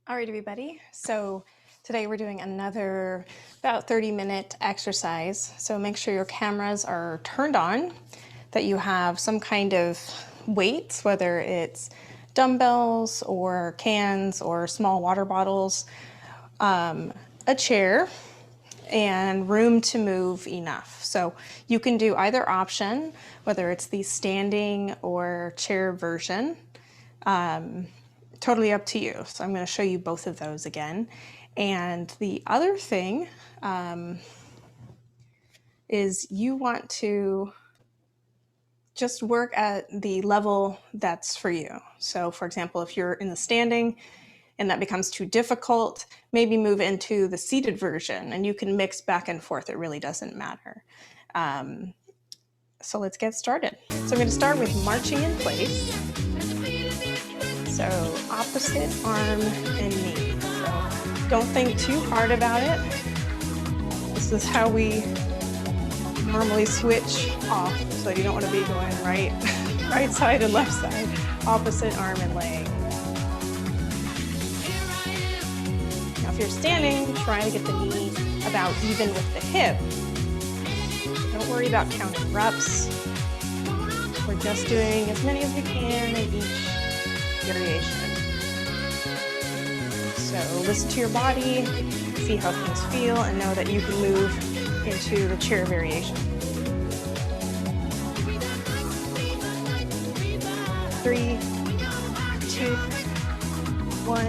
All right, everybody. So today we're doing another about 30-minute exercise. So make sure your cameras are turned on, that you have some kind of weights, whether it's dumbbells or cans or small water bottles, a chair, and room to move enough. So you can do either option, whether it's the standing or chair version. Totally up to you. So I'm going to show you both of those again. And the other thing is you want to just work at the level that's for you. So for example, if you're in the standing and that becomes too difficult, maybe move into the seated version and you can mix back and forth. It really doesn't matter. So let's get started. So I'm going to start with marching in place. So opposite arm and knee. So don't think too hard about it. This is how we normally switch off. So you don't want to be going right side and left side, opposite arm and leg. Now if you're standing, try to get the knee about even with the hip. Don't worry about counting reps. We're just doing as many as we can in each variation. So listen to your body, see how things feel, and know that you can move into the chair variation. 3, 2, 1,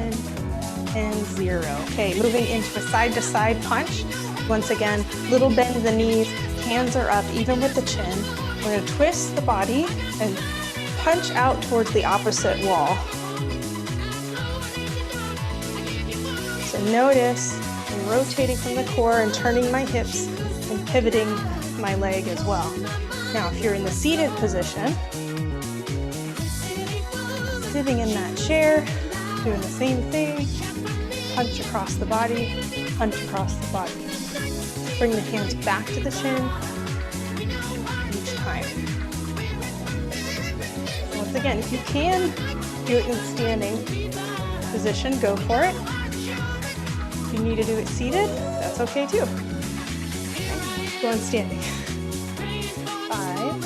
and 0. Okay, moving into a side-to-side punch. Once again, little bend in the knees, hands are up, even with the chin. We're going to twist the body and punch out towards the opposite wall. So notice I'm rotating from the core and turning my hips and pivoting my leg as well. Now if you're in the seated position, sitting in that chair, doing the same thing, punch across the body, punch across the body. Bring the hands back to the chin each time. Once again, if you can do it in standing position, go for it. If you need to do it seated, that's okay too. Okay. Go on standing. 5,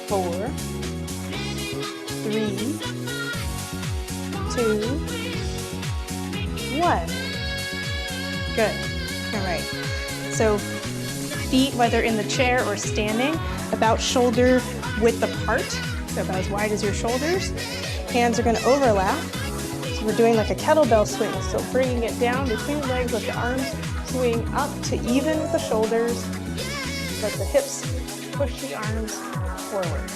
4, 3, 2, 1. Good. All right. So feet, whether in the chair or standing, about shoulder width apart. So about as wide as your shoulders. Hands are going to overlap. So we're doing like a kettlebell swing. So bringing it down between the legs, let the arms swing up to even with the shoulders. Let the hips push the arms forward.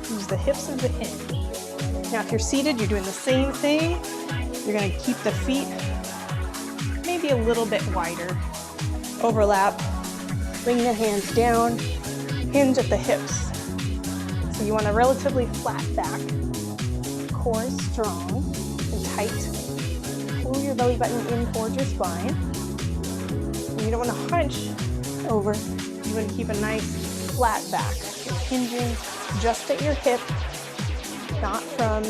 Use the hips as the hinge. Now if you're seated, you're doing the same thing. You're going to keep the feet maybe a little bit wider. Overlap. Bring the hands down. Hinge at the hips. So you want a relatively flat back, core is strong and tight. Pull your belly button in towards your spine. And you don't want to hunch over. You want to keep a nice flat back. So hinging just at your hip, not from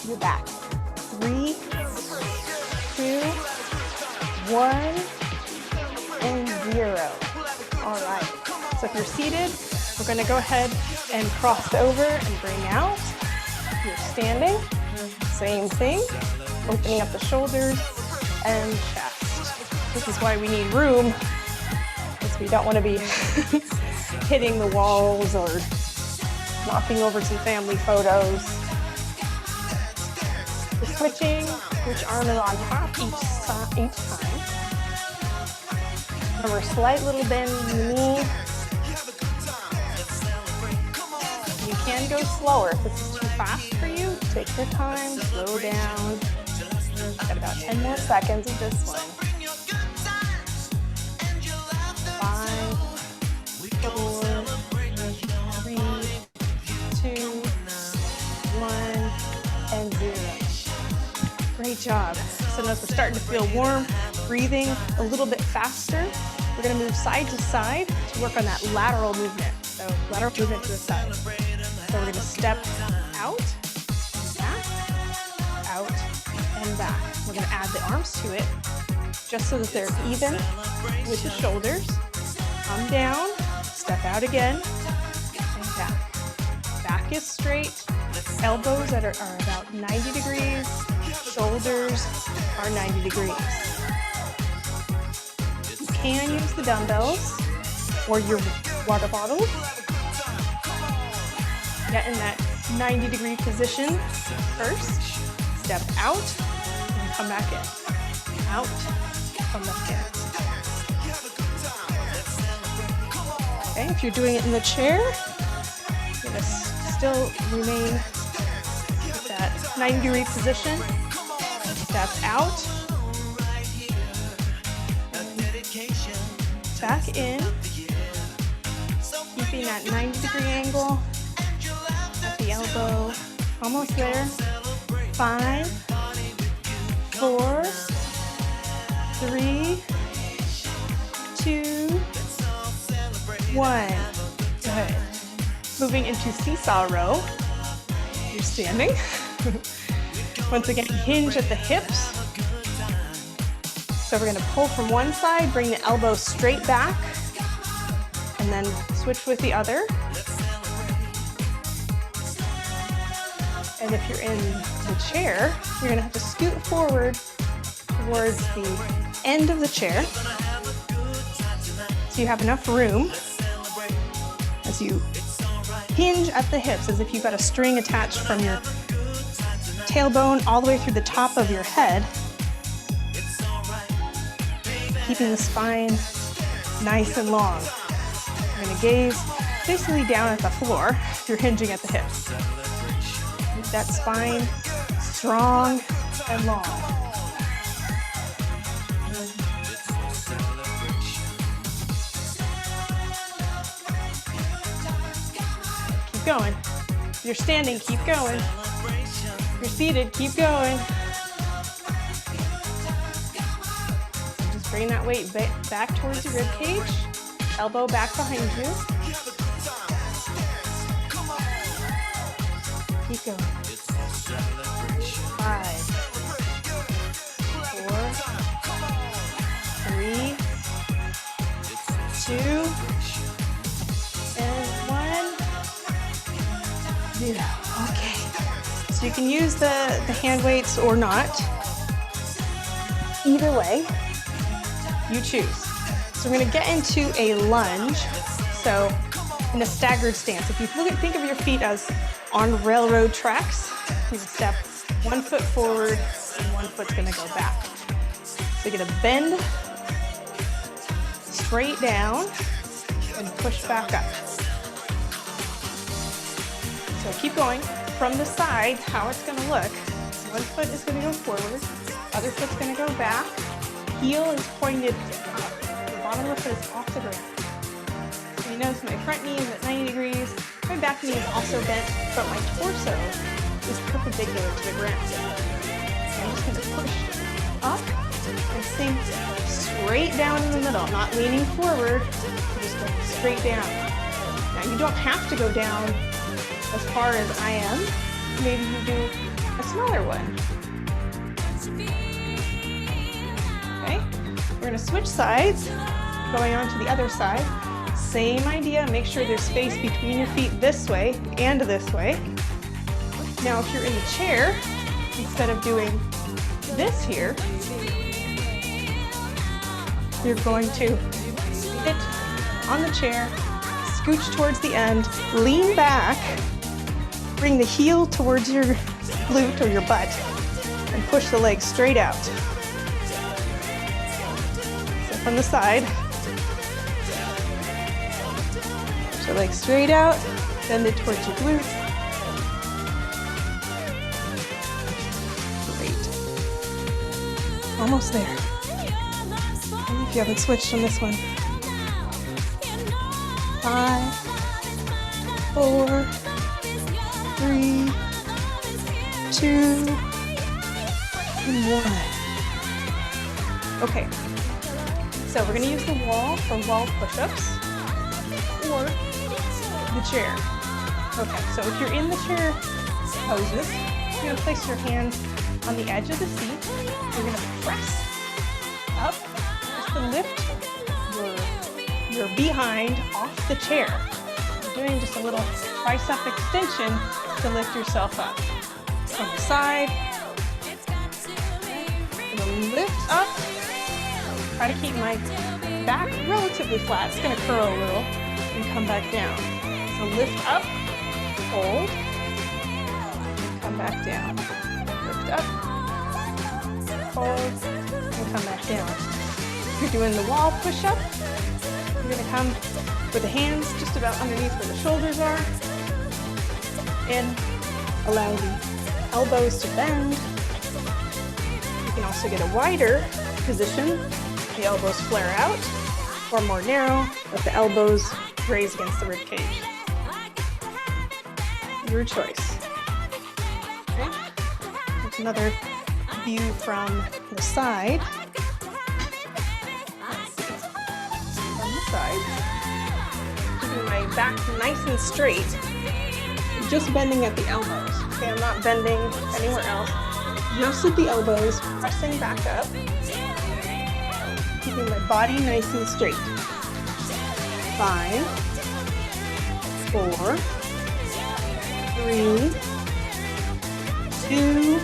your back. 3, 2, 1, and 0. All right. So if you're seated, we're going to go ahead and cross over and bring out. If you're standing, same thing. Opening up the shoulders and chest. This is why we need room, because we don't want to be hitting the walls or knocking over some family photos. We're switching, which arm is on top each time. Remember, slight little bend in the knee. You can go slower if this is too fast for you. Take your time, slow down. Got about 10 more seconds of this one. 5, 4, 3, 2, 1, and 0. Great job. So notice we're starting to feel warm, breathing a little bit faster. We're going to move side to side to work on that lateral movement. So lateral movement to the side. So we're going to step out, back, and back. We're gonna add the arms to it just so that they're even with the shoulders. Come down, step out again, and back. Back is straight, elbows that are about 90 degrees, shoulders are 90 degrees. You can use the dumbbells or your water bottle. Get in that 90-degree position first, step out, and come back in. Out, come back in. Okay, if you're doing it in the chair, you're gonna still remain in that 90-degree position. Step out, back in, keeping that 90-degree angle at the elbow. Almost there. 5, 4, 3, 2, 1. Good. Moving into seesaw row. You're standing. Once again, hinge at the hips. So we're going to pull from one side, bring the elbow straight back, and then switch with the other. And if you're in the chair, you're going to have to scoot forward towards the end of the chair so you have enough room as you hinge at the hips, as if you've got a string attached from your tailbone all the way through the top of your head, keeping the spine nice and long. You're going to gaze basically down at the floor if you're hinging at the hips. Keep that spine strong and long. Keep going. If you're standing, keep going. If you're seated, keep going. Just bring that weight back towards your rib cage. Elbow back behind you. Keep going. 5, 4, 3, 2, and 1. 0. Okay. So you can use the hand weights or not. Either way, you choose. So we're going to get into a lunge. So in a staggered stance, if you think of your feet as on railroad tracks, you step one foot forward and one foot's going to go back. So you're going to bend straight down and push back up. So keep going. From the side, how it's going to look, one foot is going to go forward, other foot's going to go back, heel is pointed up, the bottom of the foot is off the ground. So you notice my front knee is at 90 degrees, my back knee is also bent, but my torso is perpendicular to the ground. So I'm just going to push up and sink straight down in the middle, not leaning forward, just go straight down. Now you don't have to go down as far as I am. Maybe you do a smaller one. Okay, we're going to switch sides, going on to the other side. Same idea, make sure there's space between your feet this way and this way. Now if you're in the chair, instead of doing this here, you're going to sit on the chair, scooch towards the end, lean back, bring the heel towards your glute or your butt, and push the leg straight out. So from the side, push the leg straight out, bend it towards your glute. Great. Almost there. And if you haven't switched on this one. 5, 4, 3, 2, and 1. Okay, so we're going to use the wall for wall push-ups or the chair. Okay, so if you're in the chair poses, you're going to place your hands on the edge of the seat. You're gonna press up just to lift your behind off the chair. You're doing just a little tricep extension to lift yourself up. From the side, I'm gonna lift up. Try to keep my back relatively flat. It's gonna curl a little and come back down. So lift up, hold, come back down. Lift up, hold, and come back down. If you're doing the wall push-up, you're gonna come with the hands just about underneath where the shoulders are and allow the elbows to bend. You can also get a wider position. The elbows flare out, or more narrow, let the elbows graze against the rib cage. Your choice. Okay. Here's another view from the side. From the side. Keeping my back nice and straight. Just bending at the elbows. Okay, I'm not bending anywhere else. Just at the elbows, pressing back up. Keeping my body nice and straight. 5, 4, 3, 2,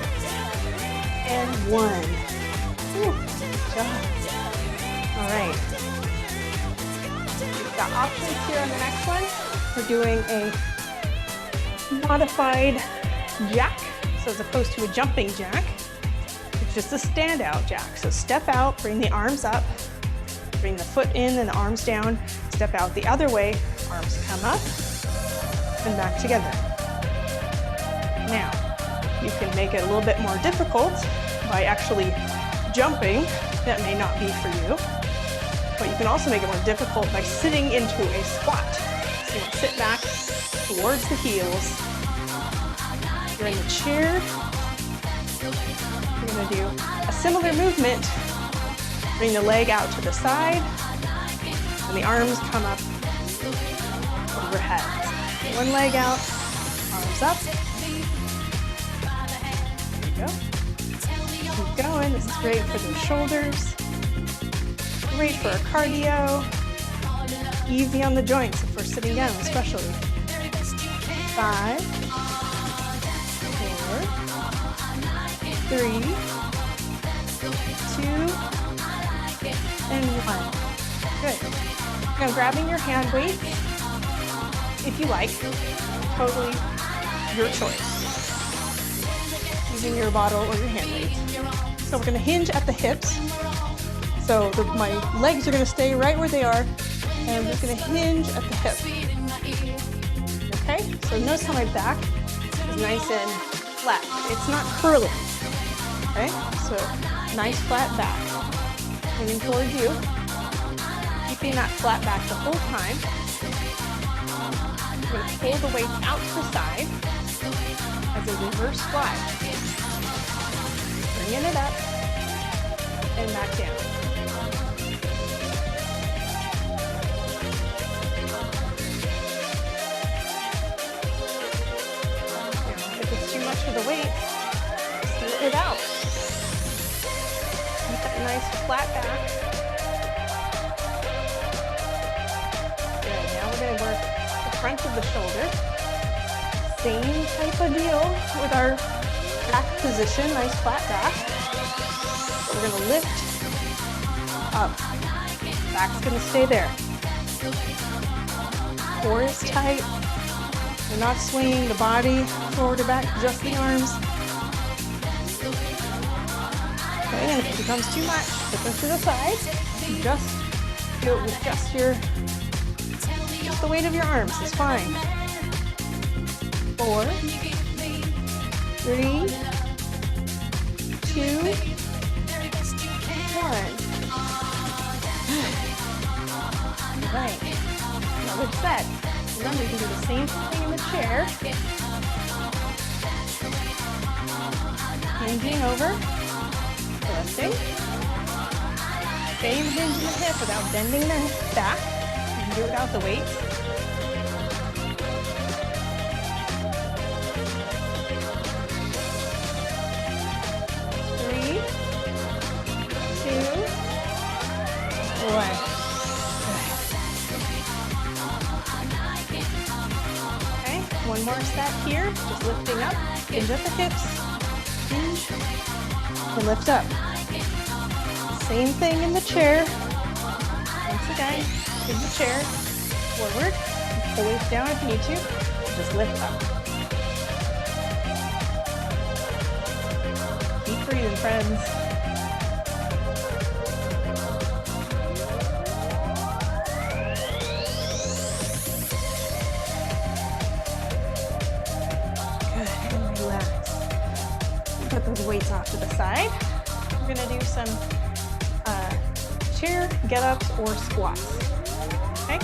and 1. Whew, good job. All right. We've got options here on the next one. We're doing a modified jack. So as opposed to a jumping jack, it's just a standout jack. So step out, bring the arms up, bring the foot in and the arms down, step out the other way, arms come up and back together. Now, you can make it a little bit more difficult by actually jumping. That may not be for you, but you can also make it more difficult by sitting into a squat. So you sit back towards the heels. You're in the chair. You're going to do a similar movement. Bring the leg out to the side, and the arms come up overhead. One leg out, arms up. There you go. Keep going. This is great for the shoulders. Great for our cardio. Easy on the joints if we're sitting down, especially. 5, 4, 3, 2, and 1. Good. Now grabbing your hand weight, if you like, totally your choice. Using your bottle or your hand weight. So we're going to hinge at the hips. So my legs are going to stay right where they are, and I'm just going to hinge at the hip. Okay? So notice how my back is nice and flat. It's not curling. Okay? So nice flat back. Moving towards you. Keeping that flat back the whole time. We're going to pull the weight out to the side as a reverse fly. Bringing it up and back down. If it's too much for the weight, scoot it out. Keep that nice flat back. Good. Now we're going to work the front of the shoulder. Same type of deal with our back position, nice flat back. But we're going to lift up. Back's going to stay there. Core is tight. We're not swinging the body forward or back, just the arms. Okay, and if it becomes too much, put them to the side. Just do it with just the weight of your arms is fine. 4, 3, 2, 1. Right. Another set. Remember, you can do the same thing in the chair. Hinging over. Lifting. Same hinge in the hip without bending the back. You can do it without the weight. that here, just lifting up, hinge at the hips, hinge, and lift up. Same thing in the chair. Once again, in the chair, forward, pull the weight down if you need to, just lift up. Keep breathing, friends. Put those weights off to the side. We're gonna do some chair get-ups or squats. Okay,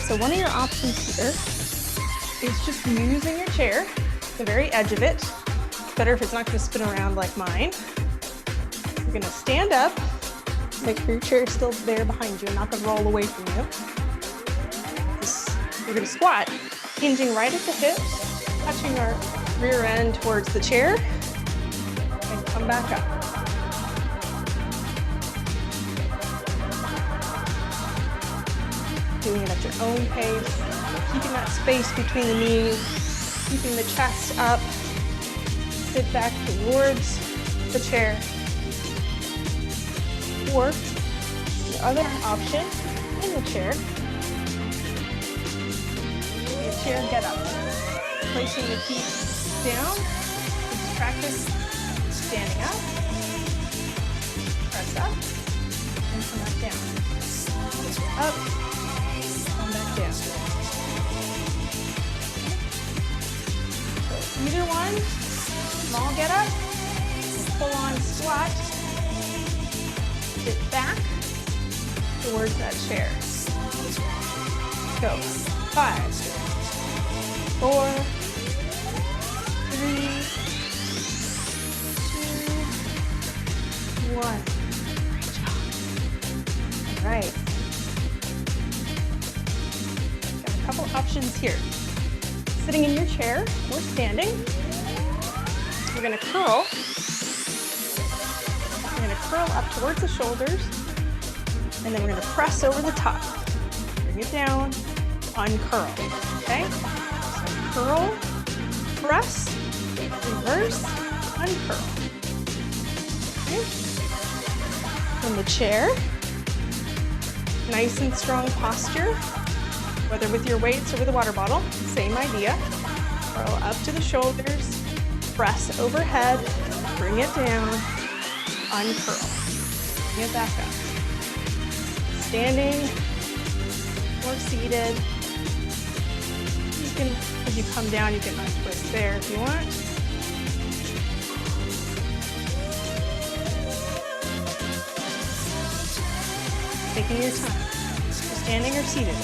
so one of your options here is just using your chair, the very edge of it. It's better if it's not gonna spin around like mine. You're gonna stand up, make sure your chair is still there behind you and not gonna roll away from you. You're gonna squat, hinging right at the hips, touching our rear end towards the chair, and come back up. Doing it at your own pace, keeping that space between the knees, keeping the chest up, sit back towards the chair. Or the other option in the chair, your chair get up. Placing the feet down, just practice standing up, press up, and come back down. Up, come back down. So either one, small get up, full on squat, sit back towards that chair. Go, 5, 4, 3, 2, 1. Great job. All right. Got a couple options here. Sitting in your chair or standing. We're going to curl. We're going to curl up towards the shoulders, and then we're going to press over the top. Bring it down, uncurl. Okay? So curl, press, reverse, uncurl. Okay. From the chair, nice and strong posture, whether with your weights or with a water bottle, same idea. Curl up to the shoulders, press overhead, bring it down, uncurl. Bring it back up. Standing or seated. You can, as you come down, you can untwist there if you want. Taking your time. So standing or seated.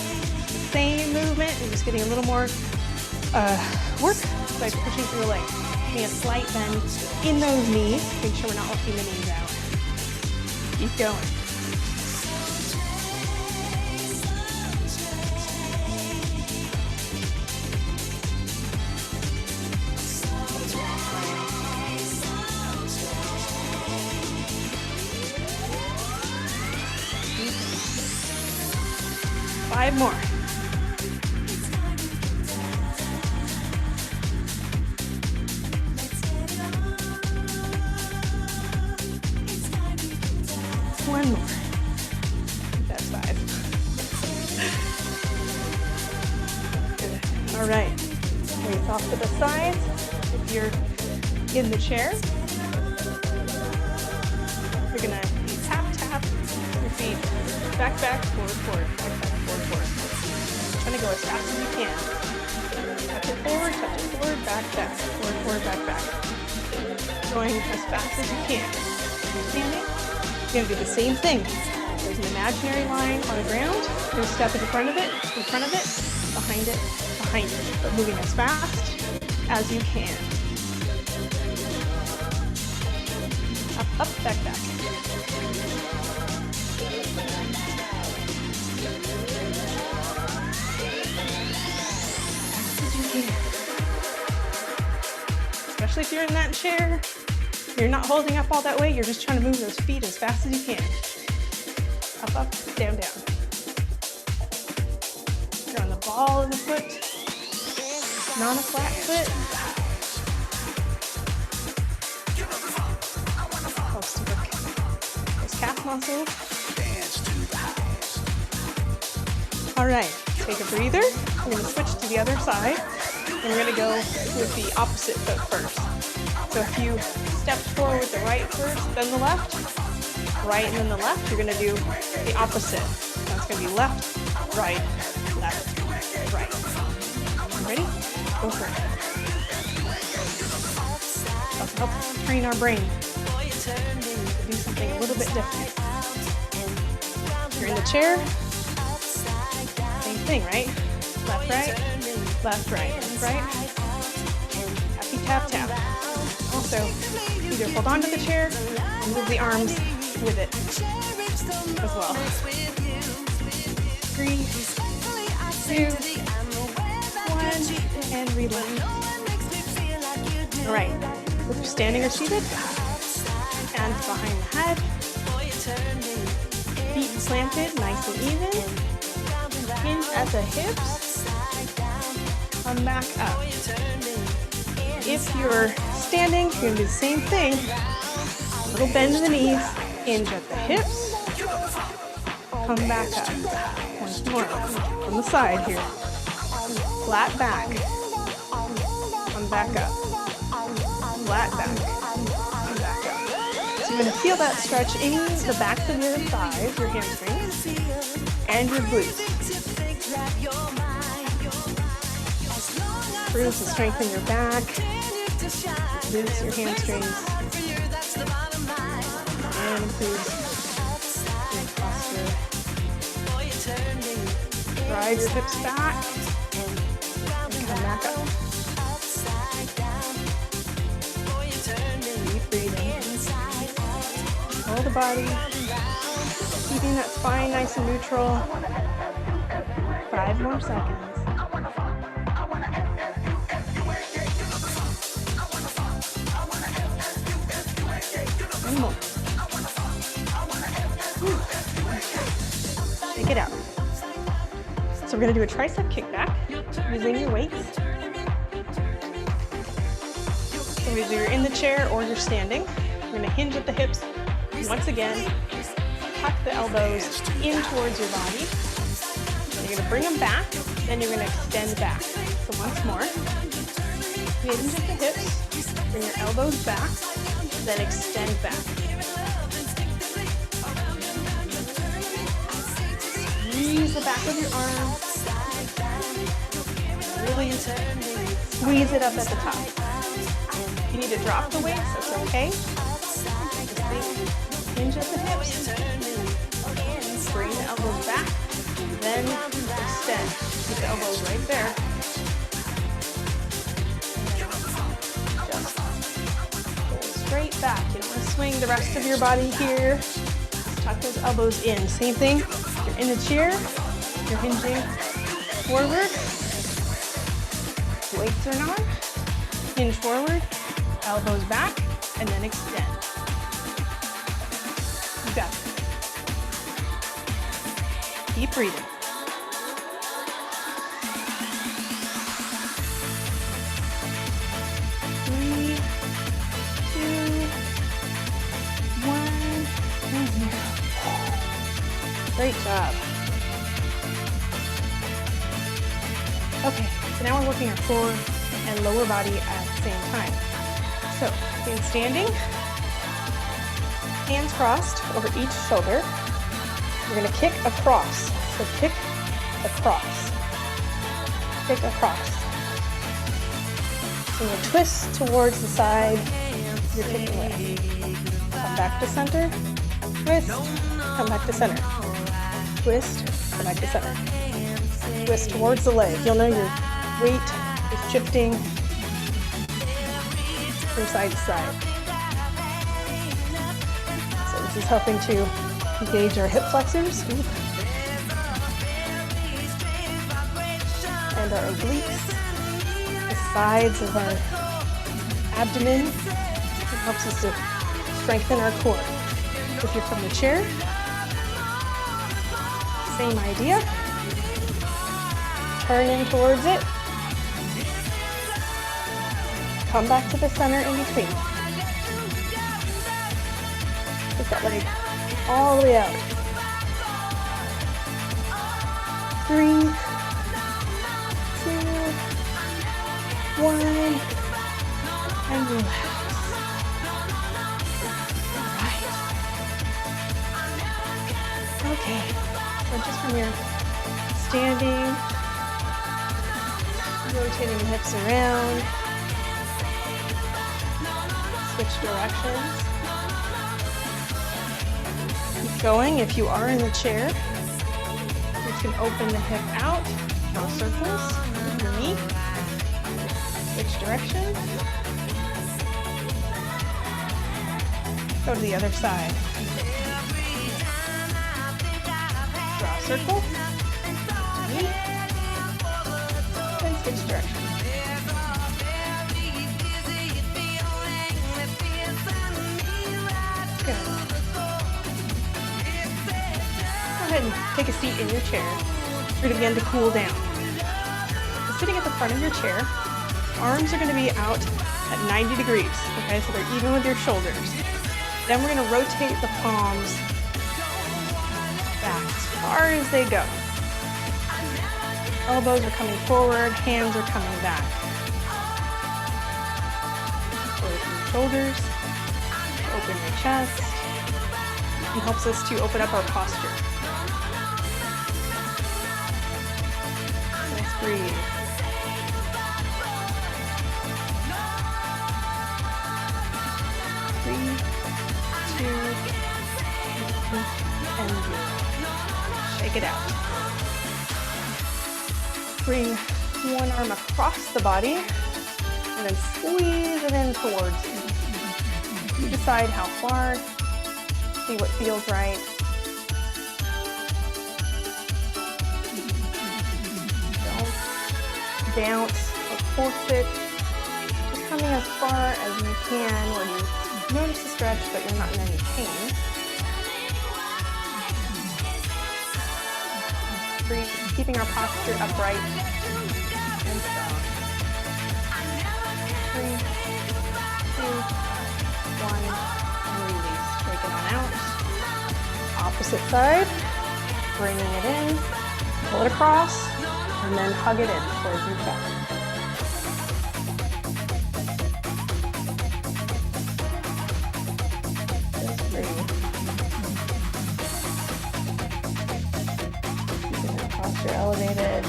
Same movement, you're just getting a little more work by pushing through a leg. Getting a slight bend in those knees. Make sure we're not lifting the knees out. Keep going. Five more. One more. That's 5. Good. All right. Weights off to the sides. If you're in the chair, you're gonna tap, tap your feet. Back, back, forward, forward. Back, back, forward, forward. Trying to go as fast as you can. Touch it forward, back, back. Forward, forward, back, back. Going as fast as you can. Standing. You're gonna do the same thing. There's an imaginary line on the ground. You're gonna step in front of it, behind it, behind it. But moving as fast as you can. Up, up, back, back. Especially if you're in that chair. You're not holding up all that weight, you're just trying to move those feet as fast as you can. Up, up, down, down. You're on the ball of the foot. not a flat foot. Helps to work those calf muscles. All right, take a breather. We're gonna switch to the other side, and we're gonna go with the opposite foot first. So if you stepped forward with the right first, then the left, right, and then the left, you're gonna do the opposite. So it's gonna be left, right, left, right. Ready? Go for it. That'll help train our brain to do something a little bit different. You're in the chair, same thing, right? Left, right, left, right, left, right. Tappy, tap, tap. Also, either hold on to the chair or move the arms with it as well. 3, 2, 1, and relax. All right, whether you're standing or seated, hands behind the head, feet slanted, nice and even. Hinge at the hips, come back up. If you're standing, you're gonna do the same thing. A little bend in the knees, hinge at the hips, come back up. Once more, from the side here. Flat back, come back up. Flat back, come back up. So you're gonna feel that stretch in the backs of your thighs, your hamstrings, and your glutes. Improves the strength in your back, loosen your hamstrings, and improves your posture. Drive your hips back, and come back up. Deep breathing. Control the body, keeping that spine nice and neutral. 5 more seconds. One more. Shake it out. So we're going to do a tricep kickback using your weights. So either you're in the chair or you're standing. You're going to hinge at the hips. Once again, tuck the elbows in towards your body. You're going to bring them back, then you're going to extend back. So once more, hinge at the hips, bring your elbows back, then extend back. Squeeze the back of your arm. Really squeeze it up at the top. If you need to drop the weights, that's okay. Just hinge at the hips. Bring the elbows back. Then extend. Keep the elbows right there. Just pull straight back. You don't want to swing the rest of your body here. Just tuck those elbows in. Same thing. You're in the chair. You're hinging forward. Weights are on. Hinge forward. Elbows back. And then extend. You got it. Keep breathing. 3, 2, 1, and 0. Great job. Okay, so now we're working our core and lower body at the same time. So, in standing, hands crossed over each shoulder. We're going to kick across. So kick across. Kick across. So you'll twist towards the side you're kicking with. Come back to center. Twist. Come back to center. Twist. Come back to center. Twist towards the leg. You'll know your weight is shifting from side to side. So this is helping to engage our hip flexors and our obliques, the sides of our abdomen. It helps us to strengthen our core. If you're from the chair, same idea. Turn in towards it. Come back to the center in between. Take that leg all the way out. 3, 2, 1, and relax. All right. Okay, so just from your standing, rotating the hips around, switch directions. Keep going. If you are in the chair, you can open the hip out, draw circles, your knee, switch direction, go to the other side. Draw a circle, knee, and switch direction. Go ahead and take a seat in your chair. You're going to begin to cool down. So sitting at the front of your chair, arms are going to be out at 90 degrees, okay? So they're even with your shoulders. Then we're going to rotate the palms back as far as they go. Elbows are coming forward, hands are coming back. Open your shoulders, open your chest. It helps us to open up our posture. Let's breathe. Three, 2, and 0. Shake it out. Bring one arm across the body and then squeeze it in towards you. You decide how far. See what feels right. Don't bounce or force it. Just coming as far as you can where you notice the stretch but you're not in any pain. Breathe, keeping our posture upright and strong. 3, 2, 1. Shake it on out. Opposite side. Bringing it in. Pull it across. And then hug it in towards your chest. Just breathe. Keeping that posture elevated.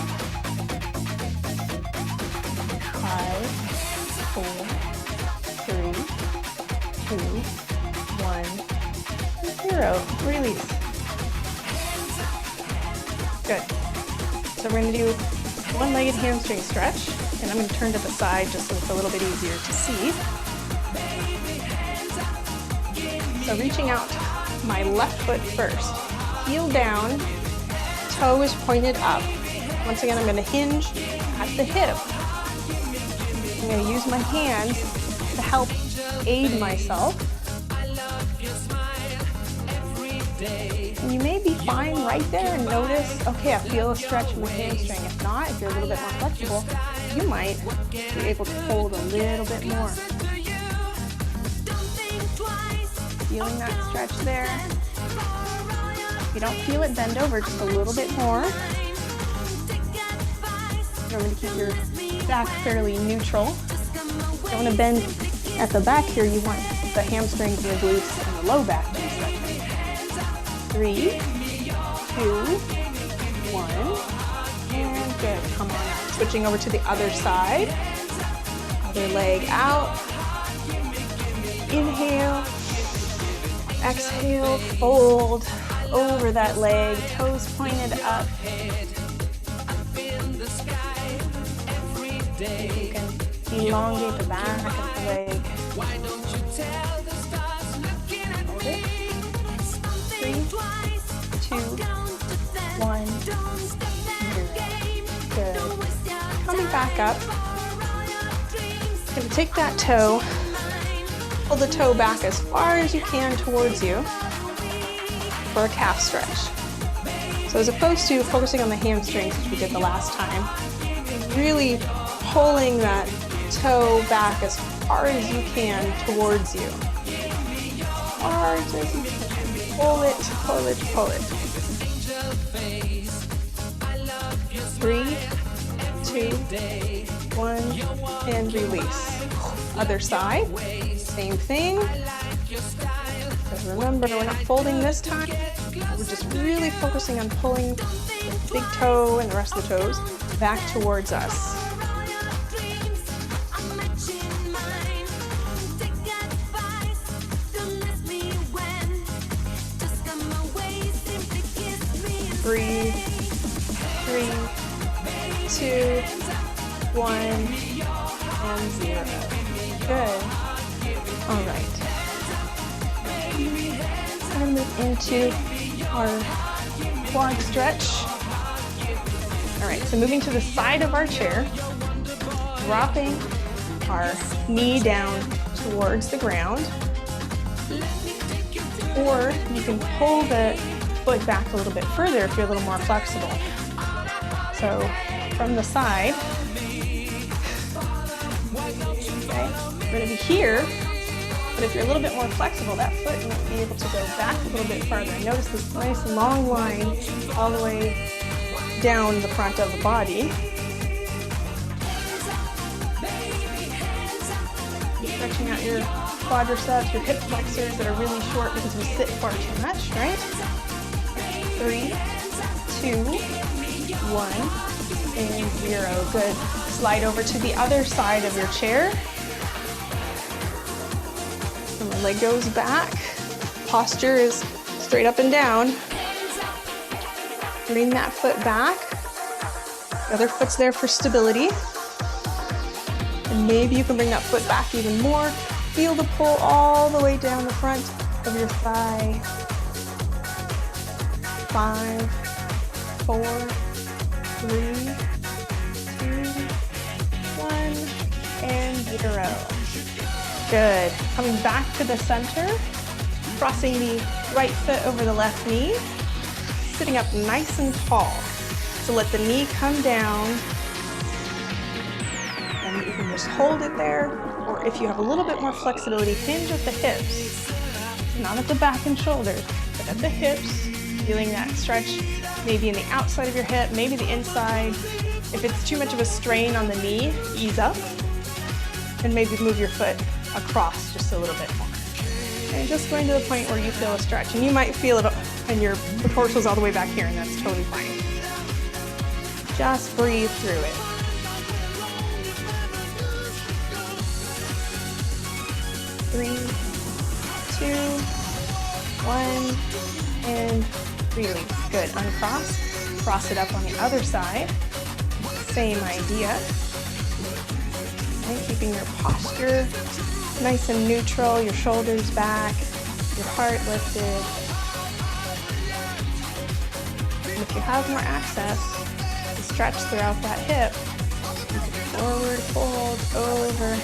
5, 4, 3, 2, 1, 0. Release. Good. So we're going to do one-legged hamstring stretch, and I'm going to turn to the side just so it's a little bit easier to see. So reaching out my left foot first. Heel down, toe is pointed up. Once again, I'm going to hinge at the hip. I'm going to use my hands to help aid myself. And you may be fine right there and notice, okay, I feel a stretch in the hamstring. If not, if you're a little bit more flexible, you might be able to hold a little bit more. Feeling that stretch there. If you don't feel it, bend over just a little bit more. Remember to keep your back fairly neutral. You don't want to bend at the back here. You want the hamstrings and the glutes and the low back to be stretching. 3, 2, 1, and good. Come on out. Switching over to the other side. Other leg out. Inhale. Exhale. Fold over that leg. Toes pointed up. You can elongate the back of the leg. Hold it. 3, 2, 1, 0. Good. Coming back up. Going to take that toe, pull the toe back as far as you can towards you for a calf stretch. So as opposed to focusing on the hamstrings, which we did the last time, really pulling that toe back as hard as you can towards you. Hard as you can. Pull it, pull it, pull it. 3, 2, 1, and release. Other side, same thing. Because remember, we're not folding this time. We're just really focusing on pulling the big toe and the rest of the toes back towards us. Breathe. 3, 2, 1, and 0. Good. All right. We're going to move into our quad stretch. All right, so moving to the side of our chair, dropping our knee down towards the ground, or you can pull the foot back a little bit further if you're a little more flexible. So from the side, okay, we're going to be here, but if you're a little bit more flexible, that foot might be able to go back a little bit farther. Notice this nice long line all the way down the front of the body. Stretching out your quadriceps, your hip flexors that are really short because we sit far too much, right? 3, 2, 1, and 0. Good. Slide over to the other side of your chair. And the leg goes back. Posture is straight up and down. Bring that foot back. The other foot's there for stability. And maybe you can bring that foot back even more. Feel the pull all the way down the front of your thigh. 5, 4, 3, 2, 1, and 0. Good. Coming back to the center, crossing the right foot over the left knee, sitting up nice and tall. So let the knee come down, and you can just hold it there, or if you have a little bit more flexibility, hinge at the hips. Not at the back and shoulders, but at the hips, feeling that stretch maybe in the outside of your hip, maybe the inside. If it's too much of a strain on the knee, ease up, and maybe move your foot across just a little bit more. And just going to the point where you feel a stretch, and you might feel it and your torso's all the way back here, and that's totally fine. Just breathe through it. Three, 2, 1, and release. Good. Uncross. Cross it up on the other side. Same idea. And keeping your posture nice and neutral, your shoulders back, your heart lifted. And if you have more access to stretch throughout that hip, you can forward fold over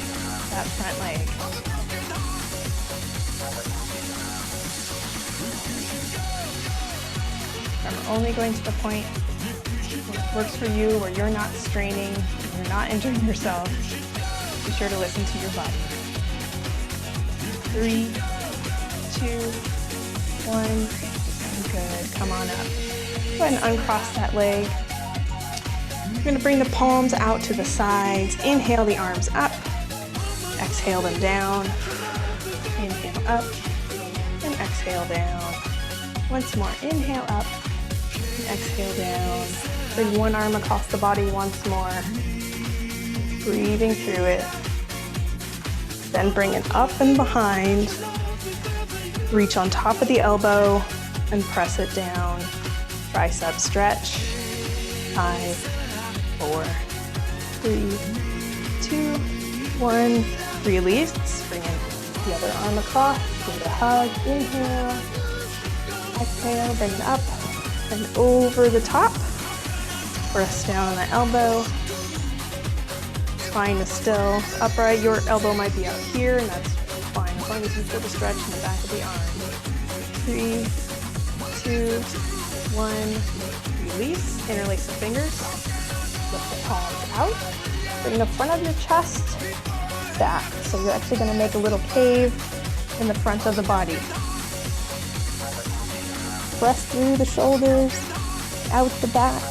that front leg. I'm only going to the point where it works for you, where you're not straining, you're not injuring yourself. Be sure to listen to your body. 3, 2, 1, and good. Come on up. Go ahead and uncross that leg. You're going to bring the palms out to the sides. Inhale the arms up. Exhale them down. Inhale up and exhale down. Once more. Inhale up. Exhale down. Bring one arm across the body once more. Breathing through it. Then bring it up and behind. Reach on top of the elbow and press it down. Tricep stretch. 5, 4, 3, 2, 1. Release. Bring in the other arm across. Give it a hug. Inhale. Exhale. Bring it up and over the top. Press down on the elbow. Spine is still upright. Your elbow might be out here, and that's fine as long as you feel the stretch in the back of the arm. 3, 2, 1. Release. Interlace the fingers. Lift the palms out. Bring the front of your chest back. So you're actually going to make a little cave in the front of the body. Press through the shoulders, out the back,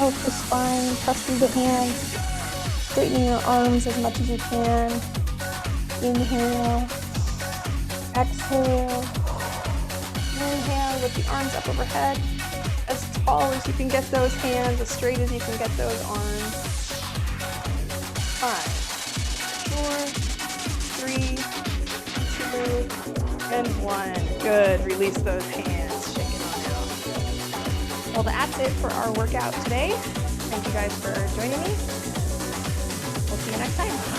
out the spine, press through the hands, straighten your arms as much as you can. Inhale, exhale, inhale with the arms up overhead, as tall as you can get those hands, as straight as you can get those arms. 5, 4, 3, 2, and 1. Good, release those hands, shake it on out. Well, that's it for our workout today. Thank you guys for joining me. We'll see you next time.